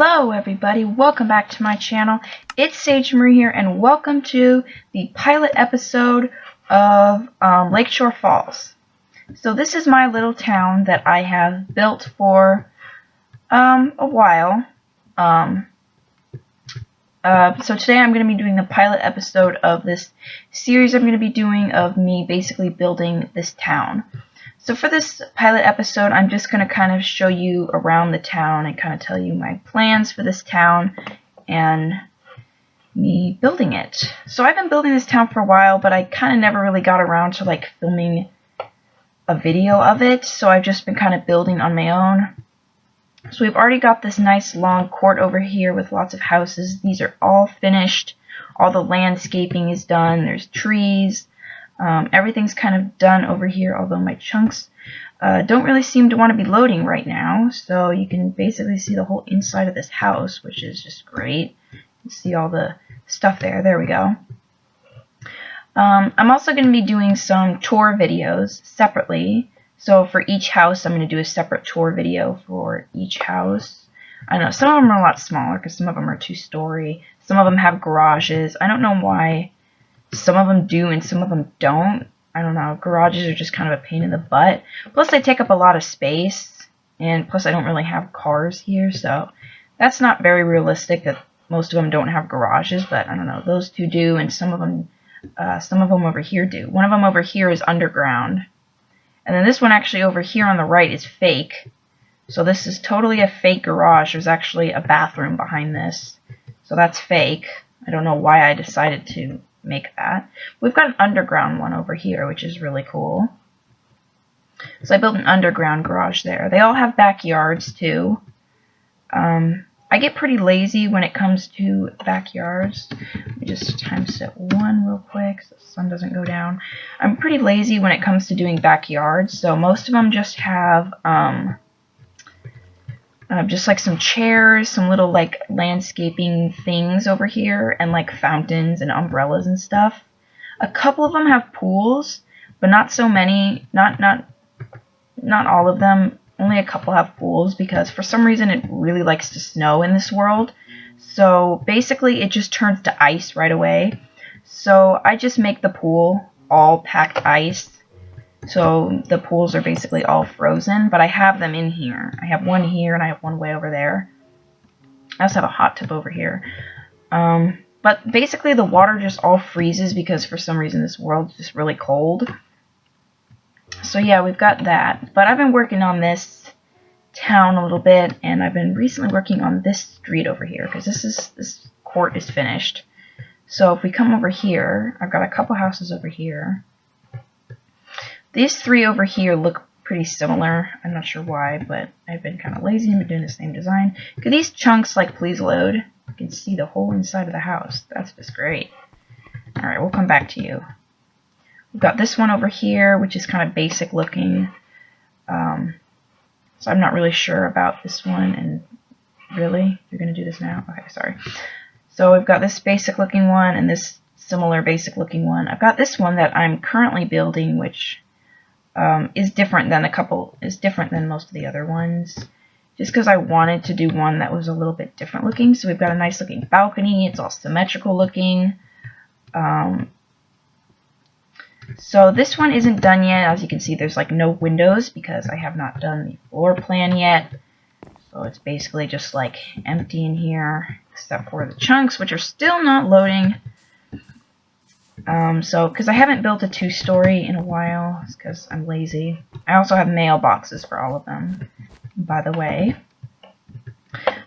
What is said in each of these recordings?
Hello everybody, welcome back to my channel. It's Saige Marie here and welcome to the pilot episode of Lakeshore Falls. So this is my little town that I have built for a while. So today I'm going to be doing the pilot episode of this series I'm going to be doing of me basically building this town. So for this pilot episode, I'm just going to kind of show you around the town and kind of tell you my plans for this town and me building it. So I've been building this town for a while, but I kind of never really got around to like filming a video of it. So I've just been kind of building on my own. So we've already got this nice long court over here with lots of houses. These are all finished. All the landscaping is done. There's trees. Everything's kind of done over here, although my chunks don't really seem to want to be loading right now. So you can basically see the whole inside of this house, which is just great. You see all the stuff there. There we go. I'm also going to be doing some tour videos separately. So for each house, I'm going to do a separate tour video for each house. I know some of them are a lot smaller because some of them are 2-story. Some of them have garages. I don't know why some of them do and some of them don't. I don't know. Garages are just kind of a pain in the butt. Plus they take up a lot of space. And plus I don't really have cars here. So that's not very realistic that most of them don't have garages. But I don't know. Those two do. And some of them over here do. One of them over here is underground. And then this one actually over here on the right is fake. So this is totally a fake garage. There's actually a bathroom behind this. So that's fake. I don't know why I decided to make that. We've got an underground one over here, which is really cool. So I built an underground garage there. They all have backyards too. I get pretty lazy when it comes to backyards. Let me just time set 1 real quick so the sun doesn't go down. I'm pretty lazy when it comes to doing backyards, so most of them just have just like some chairs, some little like landscaping things over here, and like fountains and umbrellas and stuff. A couple of them have pools, but not so many. Not all of them. Only a couple have pools because for some reason it really likes to snow in this world. So basically it just turns to ice right away. So I just make the pool all packed ice. So the pools are basically all frozen, but I have them in here. I have one here and I have one way over there. I also have a hot tub over here. But basically the water just all freezes because for some reason this world's just really cold. So yeah, we've got that. But I've been working on this town a little bit, and I've been recently working on this street over here because this court is finished. So if we come over here, I've got a couple houses over here. These 3 over here look pretty similar. I'm not sure why, but I've been kind of lazy and been doing the same design. Could these chunks like please load? You can see the whole inside of the house. That's just great. Alright, we'll come back to you. We've got this one over here, which is kind of basic looking. So I'm not really sure about this one. And really? You're going to do this now? Okay, sorry. So we've got this basic looking one and this similar basic looking one. I've got this one that I'm currently building, which is different than most of the other ones. Just because I wanted to do one that was a little bit different looking. So we've got a nice looking balcony. It's all symmetrical looking. So this one isn't done yet. As you can see, there's like no windows because I have not done the floor plan yet. So it's basically just like empty in here, except for the chunks, which are still not loading. Because I haven't built a 2-story in a while, it's because I'm lazy. I also have mailboxes for all of them, by the way.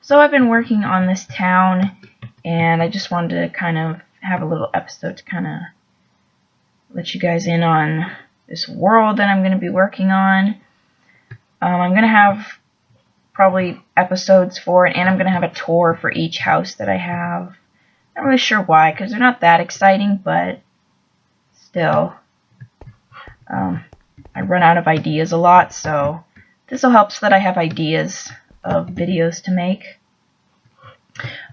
So I've been working on this town, and I just wanted to kind of have a little episode to kind of let you guys in on this world that I'm going to be working on. I'm going to have probably episodes for it, and I'm going to have a tour for each house that I have. Not really sure why, because they're not that exciting, but still. I run out of ideas a lot, so this will help so that I have ideas of videos to make.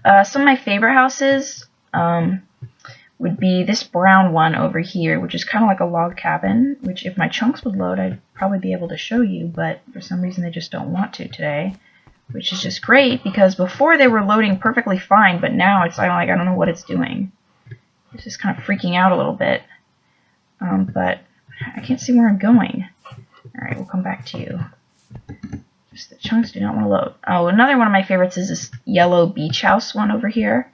Some of my favorite houses would be this brown one over here, which is kind of like a log cabin, which if my chunks would load, I'd probably be able to show you, but for some reason they just don't want to today. which is just great because before they were loading perfectly fine, but now it's like I don't know what it's doing. It's just kind of freaking out a little bit. But I can't see where I'm going. Alright, we'll come back to you. Just the chunks do not want to load. Oh, another one of my favorites is this yellow beach house one over here.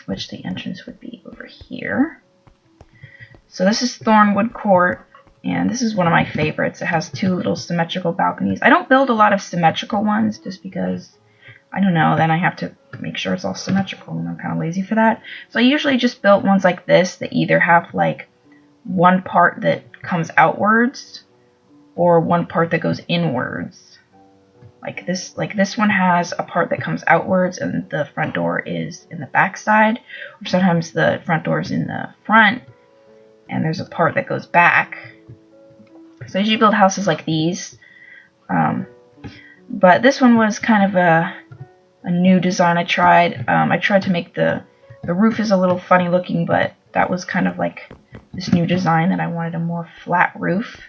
Which the entrance would be over here. So this is Thornwood Court, and this is one of my favorites. It has two little symmetrical balconies. I don't build a lot of symmetrical ones just because, I don't know, then I have to make sure it's all symmetrical, and I'm kind of lazy for that. So I usually just build ones like this that either have like one part that comes outwards or one part that goes inwards. Like this one has a part that comes outwards and the front door is in the back side, or sometimes the front door is in the front and there's a part that goes back. So I usually build houses like these. But this one was kind of a new design I tried. I tried to make the roof is a little funny looking, but that was kind of like this new design that I wanted a more flat roof.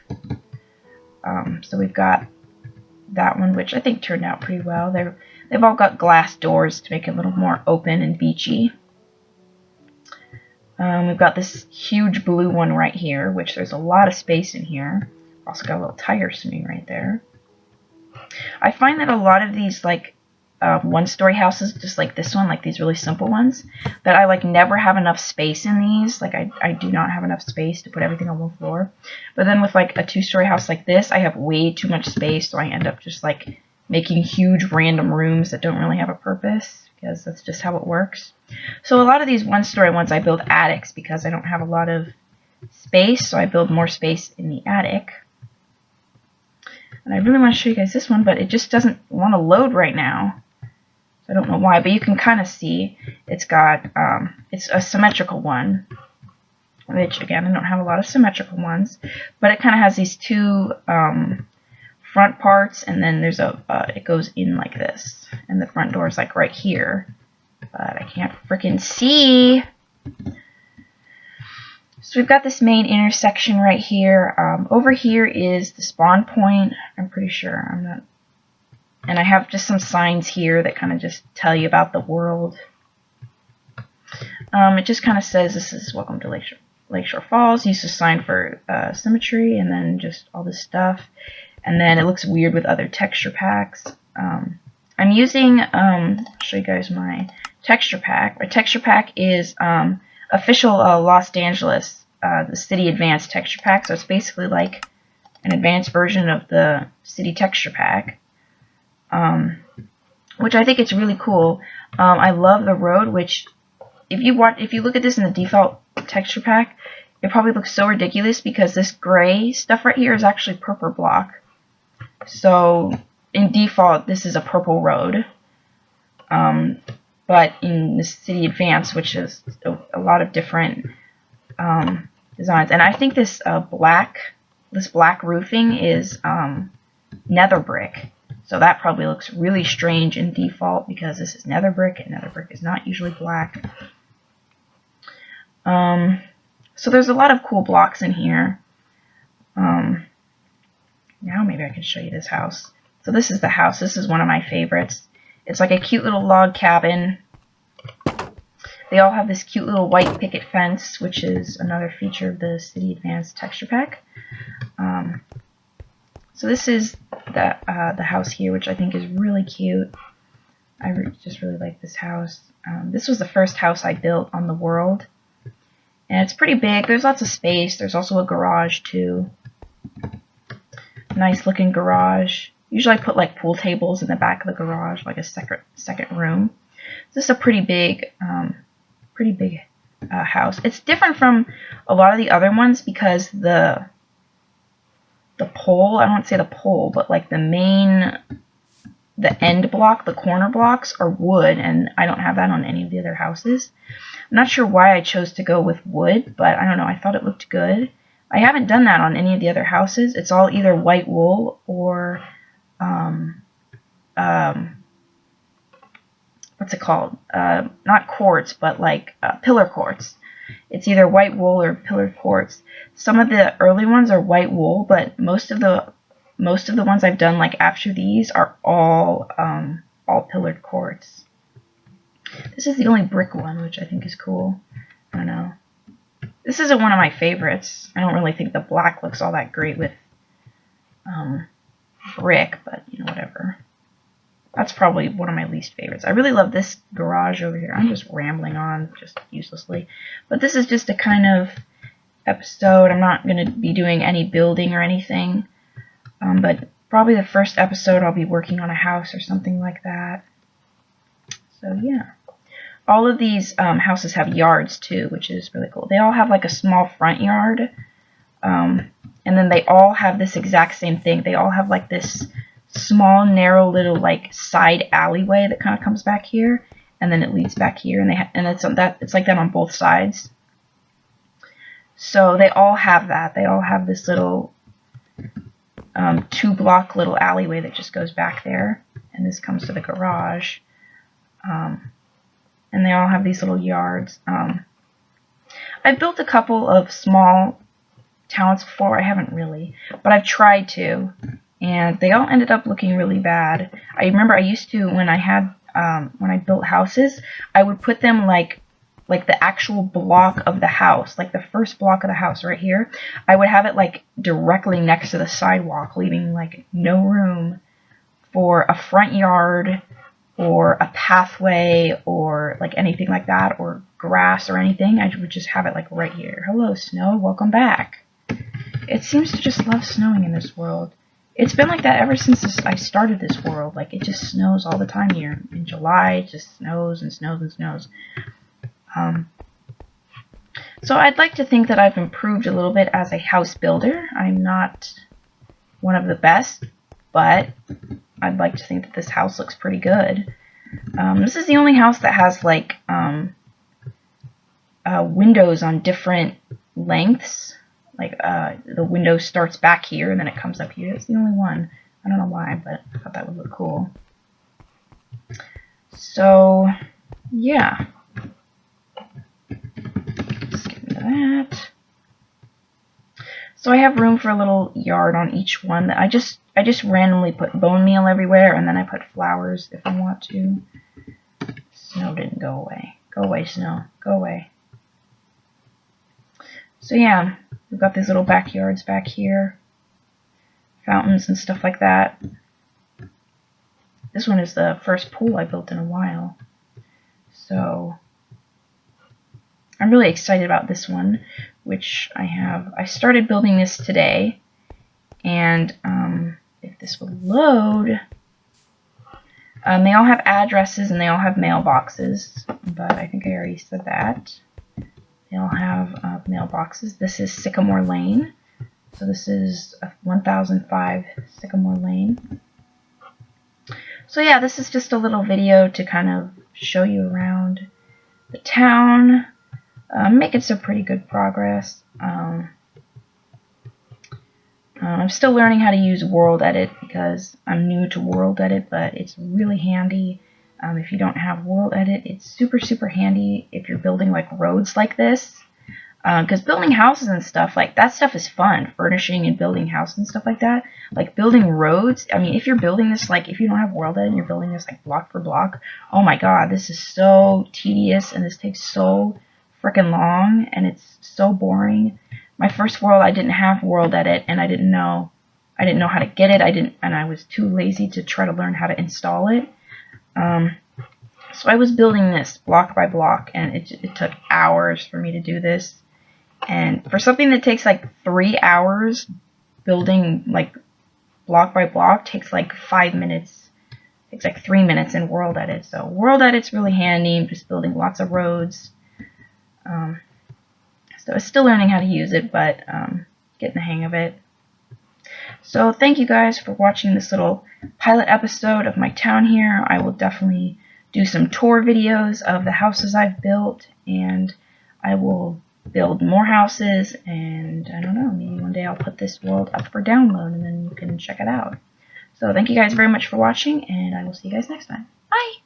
So we've got that one, which I think turned out pretty well. They've all got glass doors to make it a little more open and beachy. We've got this huge blue one right here, which there's a lot of space in here. Also got a little tire swing right there. I find that a lot of these like one-story houses, just like this one, like these really simple ones, that I like never have enough space in these. Like I do not have enough space to put everything on one floor. But then with like a two-story house like this, I have way too much space, so I end up just like making huge random rooms that don't really have a purpose, because that's just how it works. So a lot of these one-story ones I build attics because I don't have a lot of space, so I build more space in the attic. And I really want to show you guys this one, but it just doesn't want to load right now. I don't know why, but you can kind of see it's got, it's a symmetrical one, which again, I don't have a lot of symmetrical ones, but it kind of has these two front parts, and then there's it goes in like this, and the front door is like right here, but I can't freaking see. So we've got this main intersection right here. Over here is the spawn point. I'm pretty sure. I'm not. And I have just some signs here that kind of just tell you about the world. It just kind of says this is welcome to Lakeshore Falls. Use a sign for symmetry, and then just all this stuff. And then it looks weird with other texture packs. I'm using, I'll show you guys my texture pack. My texture pack is official Los Angeles, the City Advanced texture pack. So it's basically like an advanced version of the City texture pack. Which I think it's really cool. I love the road, which if you look at this in the default texture pack, it probably looks so ridiculous because this gray stuff right here is actually purple block. So in default, this is a purple road. But in the City Advanced, which is a lot of different designs, and I think this black roofing is nether brick. So that probably looks really strange in default because this is nether brick, and nether brick is not usually black. So there's a lot of cool blocks in here. Now maybe I can show you this house. So this is the house. This is one of my favorites. It's like a cute little log cabin. They all have this cute little white picket fence, which is another feature of the City Advanced texture pack. So this is the house here, which I think is really cute. I just really like this house. This was the first house I built on the world. And it's pretty big. There's lots of space. There's also a garage too. Nice looking garage. Usually I put like pool tables in the back of the garage, like a second room. This is a pretty big house. It's different from a lot of the other ones because the pole, I don't want to say the pole, but like the end block, the corner blocks are wood, and I don't have that on any of the other houses. I'm not sure why I chose to go with wood, but I don't know, I thought it looked good. I haven't done that on any of the other houses. It's all either white wool or what's it called? Not quartz, but like pillar quartz. It's either white wool or pillar quartz. Some of the early ones are white wool, but most of the most of the ones I've done like after these are all pillared quartz. This is the only brick one, which I think is cool. I don't know. This isn't one of my favorites. I don't really think the black looks all that great with brick, but you know, whatever. That's probably one of my least favorites. I really love this garage over here. I'm just rambling on just uselessly. But this is just a kind of episode. I'm not going to be doing any building or anything. But probably the first episode I'll be working on a house or something like that. So yeah. All of these houses have yards too, which is really cool. They all have like a small front yard. And then they all have this exact same thing. They all have like this small, narrow little like side alleyway that kind of comes back here, and then it leads back here, and it's like that on both sides. So they all have that. They all have this little 2-block little alleyway that just goes back there, and this comes to the garage. And they all have these little yards. I've built a couple of small towns before. I haven't really, but I've tried to, and they all ended up looking really bad. I remember I used to, when I built houses, I would put them like the actual block of the house, like the first block of the house right here. I would have it like directly next to the sidewalk, leaving like no room for a front yard or a pathway or like anything like that, or grass or anything. I would just have it like right here. Hello, snow, welcome back. It seems to just love snowing in this world. It's been like that ever since I started this world. Like, it just snows all the time here. In July, it just snows and snows and snows. So I'd like to think that I've improved a little bit as a house builder. I'm not one of the best, but I'd like to think that this house looks pretty good. This is the only house that has like windows on different lengths. Like the window starts back here and then it comes up here. It's the only one. I don't know why, but I thought that would look cool. So yeah. Let's get into that. So I have room for a little yard on each one. I just randomly put bone meal everywhere, and then I put flowers if I want to. Snow didn't go away. Go away, snow. Go away. So yeah, we've got these little backyards back here. Fountains and stuff like that. This one is the first pool I built in a while. So I'm really excited about this one, which I started building this today, and if this will load, they all have addresses and they all have mailboxes, but I think I already said that. They all have mailboxes. This is Sycamore Lane, so this is 1005 Sycamore Lane. So yeah, this is just a little video to kind of show you around the town. Making some pretty good progress. I'm still learning how to use World Edit because I'm new to World Edit, but it's really handy. If you don't have World Edit, it's super, super handy if you're building like roads like this. Because building houses and stuff, like that stuff is fun. Furnishing and building houses and stuff like that. Like building roads, I mean, if you're building this, like if you don't have World Edit and you're building this like block for block, oh my god, this is so tedious and this takes so freaking long and it's so boring. My first world, I didn't have World Edit and I didn't know how to get it. And I was too lazy to try to learn how to install it. So I was building this block by block, and it took hours for me to do this. And for something that takes like 3 hours, building like block by block takes like 5 minutes. It takes like 3 minutes in World Edit. So World Edit's really handy. I'm just building lots of roads. So I'm still learning how to use it, but getting the hang of it. So thank you guys for watching this little pilot episode of my town here. I will definitely do some tour videos of the houses I've built, and I will build more houses, and I don't know, maybe one day I'll put this world up for download and then you can check it out. So thank you guys very much for watching, and I will see you guys next time. Bye!